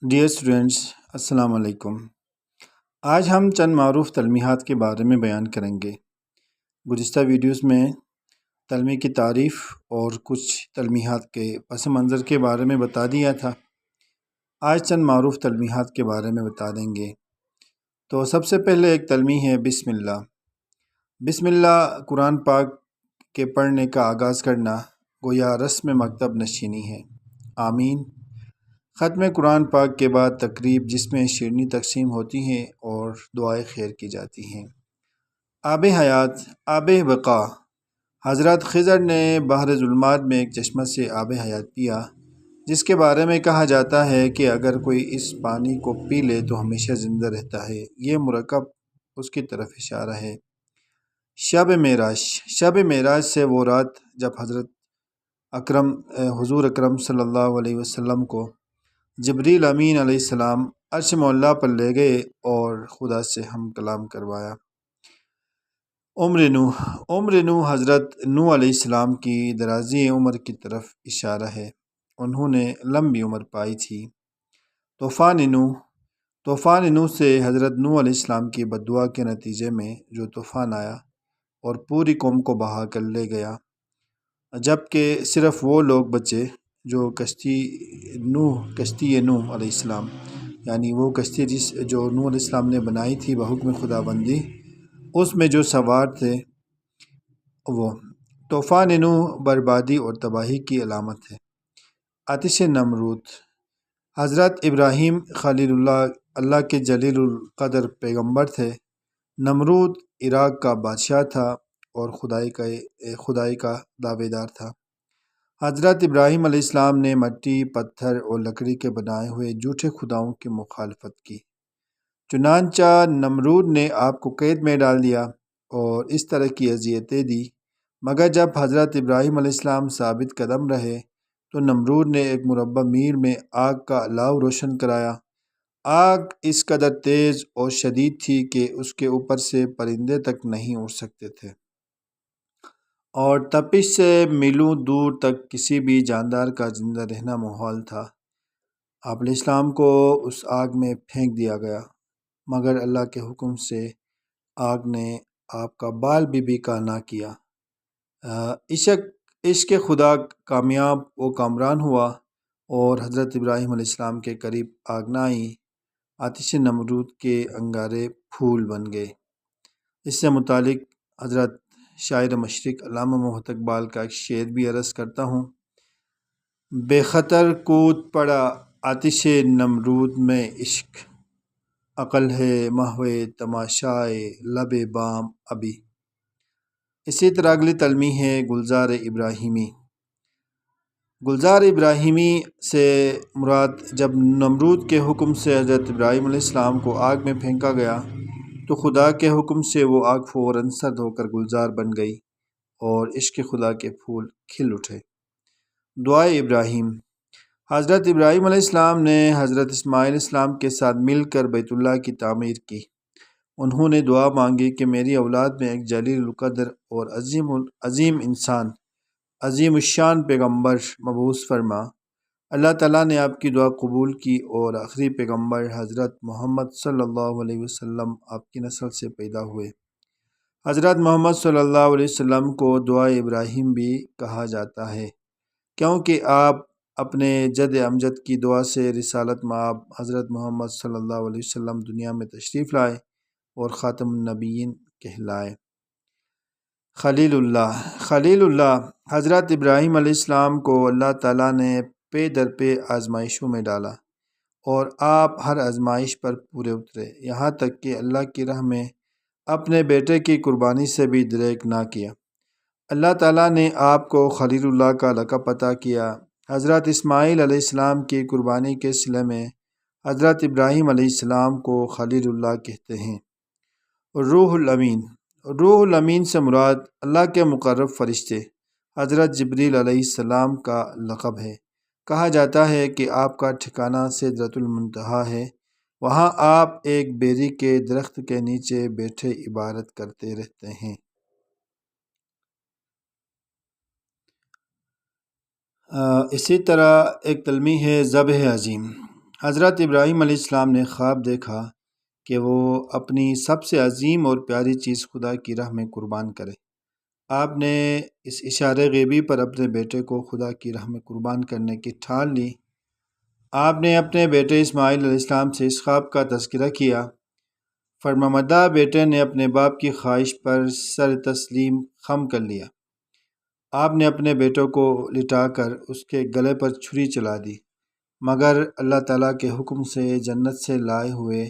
Dear students, السلام علیکم۔ آج ہم چند معروف تلمیحات کے بارے میں بیان کریں گے۔ گزشتہ ویڈیوز میں تلمیح کی تعریف اور کچھ تلمیحات کے پس منظر کے بارے میں بتا دیا تھا۔ آج چند معروف تلمیحات کے بارے میں بتا دیں گے۔ تو سب سے پہلے ایک تلمیح ہے بسم اللہ۔ بسم اللہ قرآن پاک کے پڑھنے کا آغاز کرنا گویا رسم مکتب نشینی ہے۔ آمین۔ ختم قرآن پاک کے بعد تقریب جس میں شیرنی تقسیم ہوتی ہے اور دعائے خیر کی جاتی ہیں۔ آب حیات، آب بقا۔ حضرت خضر نے بحر ظلمات میں ایک چشمہ سے آب حیات پیا، جس کے بارے میں کہا جاتا ہے کہ اگر کوئی اس پانی کو پی لے تو ہمیشہ زندہ رہتا ہے۔ یہ مرکب اس کی طرف اشارہ ہے۔ شب معراج۔ شب معراج سے وہ رات جب حضور اکرم صلی اللہ علیہ وسلم کو جبریل امین علیہ السلام عرش معلیٰ پر لے گئے اور خدا سے ہم کلام کروایا۔ عمر نوح حضرت نوح علیہ السلام کی درازی عمر کی طرف اشارہ ہے۔ انہوں نے لمبی عمر پائی تھی۔ طوفان نوح سے حضرت نوح علیہ السلام کی بددعا کے نتیجے میں جو طوفان آیا اور پوری قوم کو بہا کر لے گیا، جبکہ صرف وہ لوگ بچے جو کشتی نوح علیہ السلام، یعنی وہ کشتی جو نوح علیہ السلام نے بنائی تھی بحکم خدا بندی، اس میں جو سوار تھے وہ۔ طوفان نوح بربادی اور تباہی کی علامت ہے۔ آتش نمرود۔ حضرت ابراہیم خلیل اللہ کے جلیل القدر پیغمبر تھے۔ نمرود عراق کا بادشاہ تھا اور خدائی کا دعوے دار تھا۔ حضرت ابراہیم علیہ السلام نے مٹی، پتھر اور لکڑی کے بنائے ہوئے جھوٹے خداؤں کی مخالفت کی، چنانچہ نمرود نے آپ کو قید میں ڈال دیا اور اس طرح کی اذیتیں دی، مگر جب حضرت ابراہیم علیہ السلام ثابت قدم رہے تو نمرود نے ایک مربع میل میں آگ کا الاؤ روشن کرایا۔ آگ اس قدر تیز اور شدید تھی کہ اس کے اوپر سے پرندے تک نہیں اڑ سکتے تھے، اور تپش سے میلوں دور تک کسی بھی جاندار کا زندہ رہنا محال تھا۔ آپ علیہ السلام کو اس آگ میں پھینک دیا گیا، مگر اللہ کے حکم سے آگ نے آپ کا بال بھی بیکار نہ کیا۔ عشق خدا کامیاب و کامران ہوا اور حضرت ابراہیم علیہ السلام کے قریب آگ نہ آئی۔ آتش نمرود کے انگارے پھول بن گئے۔ اس سے متعلق حضرت شاعر مشرق علامہ محمد اقبال کا ایک شعر بھی عرض کرتا ہوں۔ بے خطر کود پڑا آتش نمرود میں عشق، عقل ہے محو تماشائے لب بام ابھی۔ اسی طرح اگلی تلمیح ہے گلزار ابراہیمی۔ گلزار ابراہیمی سے مراد جب نمرود کے حکم سے حضرت ابراہیم علیہ السلام کو آگ میں پھینکا گیا تو خدا کے حکم سے وہ آگ فوراً سرد ہو کر گلزار بن گئی اور عشق خدا کے پھول کھل اٹھے۔ دعائے ابراہیم۔ حضرت ابراہیم علیہ السلام نے حضرت اسماعیل علیہ السلام کے ساتھ مل کر بیت اللہ کی تعمیر کی۔ انہوں نے دعا مانگی کہ میری اولاد میں ایک جلیل القدر اور عظیم انسان، عظیم الشان پیغمبر مبعوث فرما۔ اللہ تعالیٰ نے آپ کی دعا قبول کی اور آخری پیغمبر حضرت محمد صلی اللہ علیہ وسلم آپ کی نسل سے پیدا ہوئے۔ حضرت محمد صلی اللہ علیہ وسلم کو دعائے ابراہیم بھی کہا جاتا ہے، کیونکہ آپ اپنے جد امجد کی دعا سے رسالت مآب حضرت محمد صلی اللہ علیہ وسلم دنیا میں تشریف لائے اور خاتم النبیین کہلائے۔ خلیل اللہ۔ حضرت ابراہیم علیہ السلام کو اللہ تعالیٰ نے پے در پے آزمائشوں میں ڈالا اور آپ ہر آزمائش پر پورے اترے، یہاں تک کہ اللہ کی راہ میں اپنے بیٹے کی قربانی سے بھی دریغ نہ کیا۔ اللہ تعالیٰ نے آپ کو خلیل اللہ کا لقب عطا کیا۔ حضرت اسماعیل علیہ السلام کی قربانی کے صلے میں حضرت ابراہیم علیہ السلام کو خلیل اللہ کہتے ہیں۔ روح الامین سے مراد اللہ کے مقرب فرشتے حضرت جبریل علیہ السلام کا لقب ہے۔ کہا جاتا ہے کہ آپ کا ٹھکانہ سدرۃ المنتہا ہے، وہاں آپ ایک بیری کے درخت کے نیچے بیٹھے عبادت کرتے رہتے ہیں۔ اسی طرح ایک تلمیح ہے ذبح عظیم۔ حضرت ابراہیم علیہ السلام نے خواب دیکھا کہ وہ اپنی سب سے عظیم اور پیاری چیز خدا کی راہ میں قربان کرے۔ آپ نے اس اشارے غیبی پر اپنے بیٹے کو خدا کی راہ میں قربان کرنے کی ٹھان لی۔ آپ نے اپنے بیٹے اسماعیل علیہ السلام سے اس خواب کا تذکرہ کیا۔ فرمامدہ بیٹے نے اپنے باپ کی خواہش پر سر تسلیم خم کر لیا۔ آپ نے اپنے بیٹے کو لٹا کر اس کے گلے پر چھری چلا دی، مگر اللہ تعالیٰ کے حکم سے جنت سے لائے ہوئے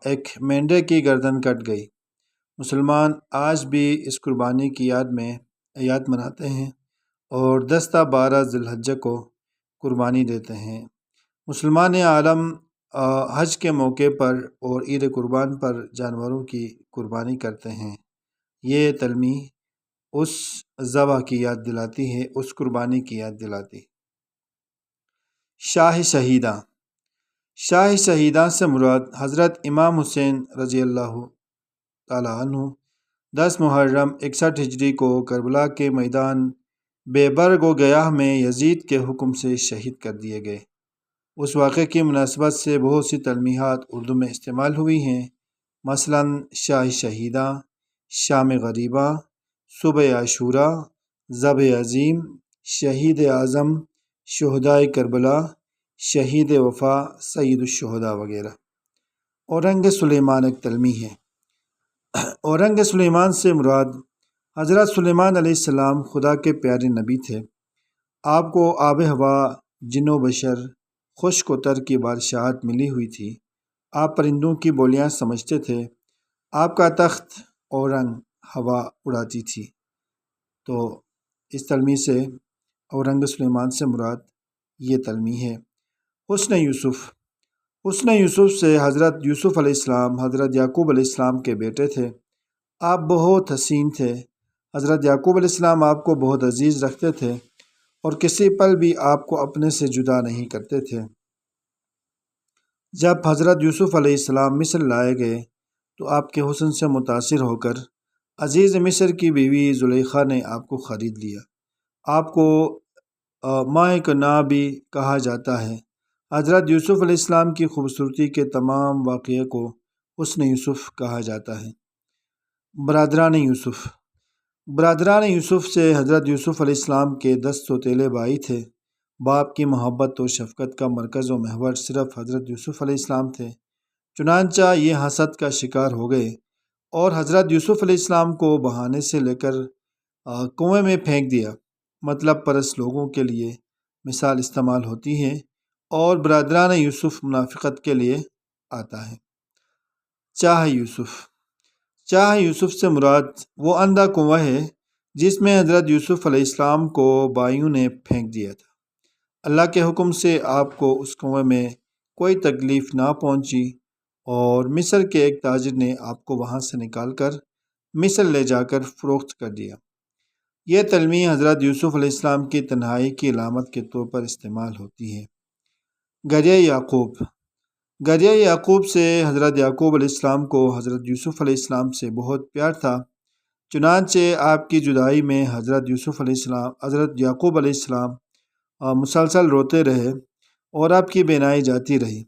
ایک مینڈے کی گردن کٹ گئی۔ مسلمان آج بھی اس قربانی کی یاد مناتے ہیں اور 10 تا 12 ذی الحجہ کو قربانی دیتے ہیں۔ مسلمان عالم حج کے موقع پر اور عید قربان پر جانوروں کی قربانی کرتے ہیں۔ یہ تلمی اس ذبح کی یاد دلاتی ہے، اس قربانی کی یاد دلاتی۔ شاہ شہیداں۔ شاہ شہیداں سے مراد حضرت امام حسین رضی اللہ تعالیٰ عنہ 10 محرم 61 ہجری کو کربلا کے میدان بے برگ و گیاہ میں یزید کے حکم سے شہید کر دیے گئے۔ اس واقعے کی مناسبت سے بہت سی تلمیحات اردو میں استعمال ہوئی ہیں، مثلاً شاہ شہیداں، شام غریباں، صبح عاشوراء، ذبح عظیم، شہید اعظم، شہدائے کربلا، شہید وفا، سید الشہداء وغیرہ۔ اورنگ سلیمان ایک تلمیح ہے۔ اورنگ سلیمان سے مراد حضرت سلیمان علیہ السلام خدا کے پیارے نبی تھے۔ آپ کو آب ہوا، جن و بشر، خشک و تر کی بادشاہت ملی ہوئی تھی۔ آپ پرندوں کی بولیاں سمجھتے تھے۔ آپ کا تخت اورنگ ہوا اڑاتی تھی۔ تو اس تلمیح سے اورنگ سلیمان سے مراد یہ تلمیح ہے۔ حسن یوسف۔ حسن یوسف سے حضرت یوسف علیہ السلام حضرت یعقوب علیہ السلام کے بیٹے تھے۔ آپ بہت حسین تھے۔ حضرت یعقوب علیہ السلام آپ کو بہت عزیز رکھتے تھے اور کسی پل بھی آپ کو اپنے سے جدا نہیں کرتے تھے۔ جب حضرت یوسف علیہ السلام مصر لائے گئے تو آپ کے حسن سے متاثر ہو کر عزیز مصر کی بیوی زلیخا نے آپ کو خرید لیا۔ آپ کو ماہ کناں بھی کہا جاتا ہے۔ حضرت یوسف علیہ السلام کی خوبصورتی کے تمام واقعے کو حسن یوسف کہا جاتا ہے۔ برادران یوسف۔ برادران یوسف سے حضرت یوسف علیہ السلام کے 10 سوتیلے بھائی تھے۔ باپ کی محبت و شفقت کا مرکز و محور صرف حضرت یوسف علیہ السلام تھے، چنانچہ یہ حسد کا شکار ہو گئے اور حضرت یوسف علیہ السلام کو بہانے سے لے کر کنویں میں پھینک دیا۔ مطلب پرست لوگوں کے لیے مثال استعمال ہوتی ہے اور برادران یوسف منافقت کے لیے آتا ہے۔ چاہ یوسف۔ چاہ یوسف سے مراد وہ اندھا کنواں ہے جس میں حضرت یوسف علیہ السلام کو بھائیوں نے پھینک دیا تھا۔ اللہ کے حکم سے آپ کو اس کنویں میں کوئی تکلیف نہ پہنچی اور مصر کے ایک تاجر نے آپ کو وہاں سے نکال کر مصر لے جا کر فروخت کر دیا۔ یہ تلمیح حضرت یوسف علیہ السلام کی تنہائی کی علامت کے طور پر استعمال ہوتی ہے۔ گریہ یعقوب۔ گریہ یعقوب سے حضرت یعقوب علیہ السلام کو حضرت یوسف علیہ السلام سے بہت پیار تھا، چنانچہ آپ کی جدائی میں حضرت یعقوب علیہ السلام مسلسل روتے رہے اور آپ کی بینائی جاتی رہی۔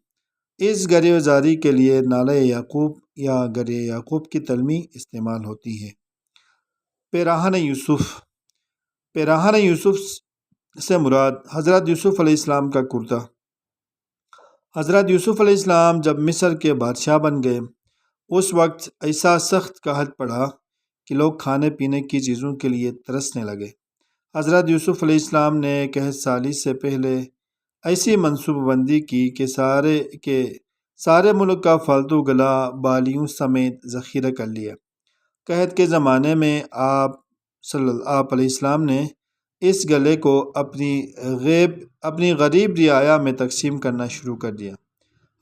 اس گریہ زاری کے لیے نالہ یعقوب یا گریہ یعقوب کی تلمیح استعمال ہوتی ہے۔ پیراہن یوسف۔ پیراہن یوسف سے مراد حضرت یوسف علیہ السلام کا کرتا۔ حضرت یوسف علیہ السلام جب مصر کے بادشاہ بن گئے، اس وقت ایسا سخت قحط پڑا کہ لوگ کھانے پینے کی چیزوں کے لیے ترسنے لگے۔ حضرت یوسف علیہ السلام نے قحط سالی سے پہلے ایسی منصوبہ بندی کی کہ سارے ملک کا فالتو گلا بالیوں سمیت ذخیرہ کر لیا۔ قحط کے زمانے میں آپ علیہ السلام نے اس گلے کو اپنی غریب رعایا میں تقسیم کرنا شروع کر دیا۔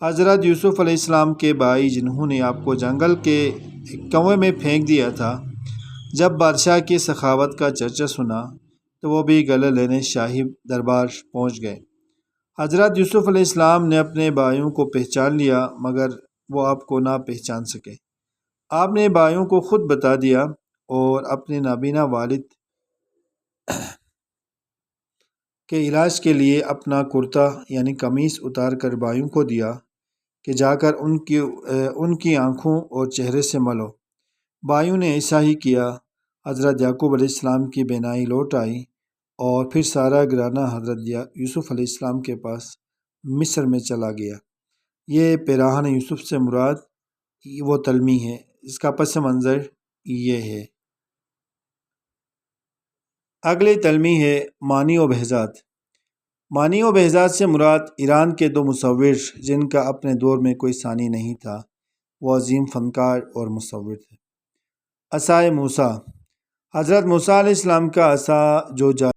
حضرت یوسف علیہ السلام کے بھائی جنہوں نے آپ کو جنگل کے کنویں میں پھینک دیا تھا، جب بادشاہ کی سخاوت کا چرچا سنا تو وہ بھی گلے لینے شاہی دربار پہنچ گئے۔ حضرت یوسف علیہ السلام نے اپنے بھائیوں کو پہچان لیا مگر وہ آپ کو نہ پہچان سکے۔ آپ نے بھائیوں کو خود بتا دیا اور اپنے نابینا والد کہ علاج کے لیے اپنا کرتا یعنی قمیص اتار کر بھائیوں کو دیا کہ جا کر ان کی آنکھوں اور چہرے سے ملو۔ بھائیوں نے ایسا ہی کیا۔ حضرت یعقوب علیہ السلام کی بینائی لوٹ آئی اور پھر سارا گھرانہ حضرت یوسف علیہ السلام کے پاس مصر میں چلا گیا۔ یہ پیراہن یوسف سے مراد وہ تلمی ہے۔ اس کا پس منظر یہ ہے۔ اگلی تلمی ہے مانی و بہزاد۔ مانی و بہزاد سے مراد ایران کے دو مصور جن کا اپنے دور میں کوئی ثانی نہیں تھا، وہ عظیم فنکار اور مصور تھے۔ عصائے موسیٰ۔ حضرت موسیٰ علیہ السلام کا عصا جو